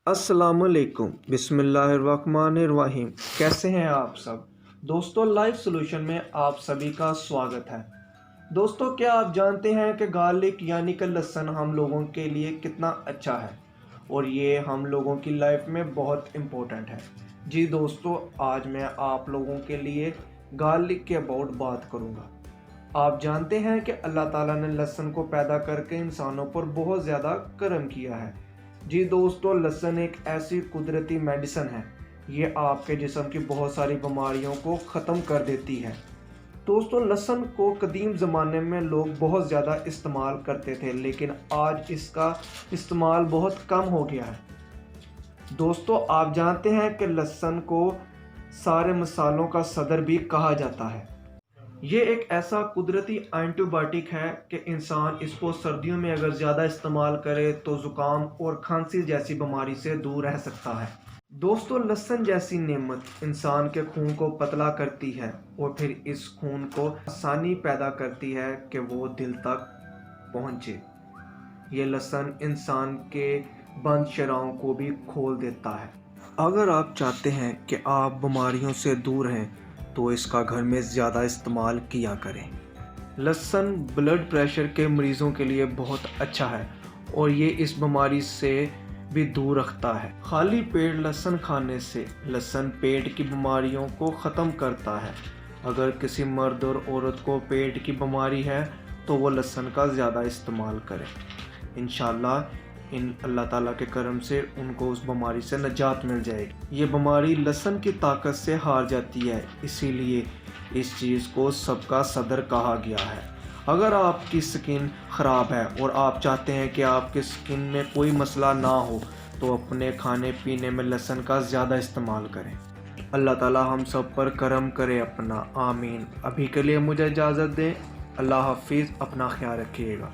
अस्सलाम वालेकुम बिस्मिल्लाहिर्रहमानिर्रहीम। कैसे हैं आप सब दोस्तों? लाइफ सॉल्यूशन में आप सभी का स्वागत है। दोस्तों, क्या आप जानते हैं कि गार्लिक यानी कि लहसुन हम लोगों के लिए कितना अच्छा है और ये हम लोगों की लाइफ में बहुत इम्पोर्टेंट है। जी दोस्तों, आज मैं आप लोगों के लिए गार्लिक के अबाउट बात करूँगा। आप जानते हैं कि अल्लाह ताला ने लहसुन को पैदा करके इंसानों पर बहुत ज़्यादा करम किया है। जी दोस्तों, लहसुन एक ऐसी कुदरती मेडिसिन है, ये आपके जिस्म की बहुत सारी बीमारियों को ख़त्म कर देती है। दोस्तों, लहसुन को कदीम ज़माने में लोग बहुत ज़्यादा इस्तेमाल करते थे, लेकिन आज इसका इस्तेमाल बहुत कम हो गया है। दोस्तों, आप जानते हैं कि लहसुन को सारे मसालों का सदर भी कहा जाता है। ये एक ऐसा कुदरती एंटीबायोटिक है कि इंसान इसको सर्दियों में अगर ज़्यादा इस्तेमाल करे तो ज़ुकाम और खांसी जैसी बीमारी से दूर रह सकता है। दोस्तों, लहसुन जैसी नेमत इंसान के खून को पतला करती है और फिर इस खून को आसानी पैदा करती है कि वो दिल तक पहुँचे। ये लहसुन इंसान के बंद शराहों को भी खोल देता है। अगर आप चाहते हैं कि आप बीमारियों से दूर हैं तो इसका घर में ज़्यादा इस्तेमाल किया करें। लहसुन ब्लड प्रेशर के मरीज़ों के लिए बहुत अच्छा है और ये इस बीमारी से भी दूर रखता है। खाली पेट लहसुन खाने से लहसुन पेट की बीमारियों को ख़त्म करता है। अगर किसी मर्द और औरत को पेट की बीमारी है तो वो लहसुन का ज़्यादा इस्तेमाल करें। इंशाल्लाह अल्लाह ताला के करम से उनको उस बीमारी से निजात मिल जाएगी। ये बीमारी लहसुन की ताकत से हार जाती है, इसीलिए इस चीज़ को सबका सदर कहा गया है। अगर आपकी स्किन ख़राब है और आप चाहते हैं कि आपकी स्किन में कोई मसला ना हो तो अपने खाने पीने में लहसुन का ज़्यादा इस्तेमाल करें। अल्लाह ताला हम सब पर करम करे अपना, आमीन। अभी के लिए मुझे इजाज़त दें। अल्लाह हाफिज़, अपना ख्याल रखिएगा।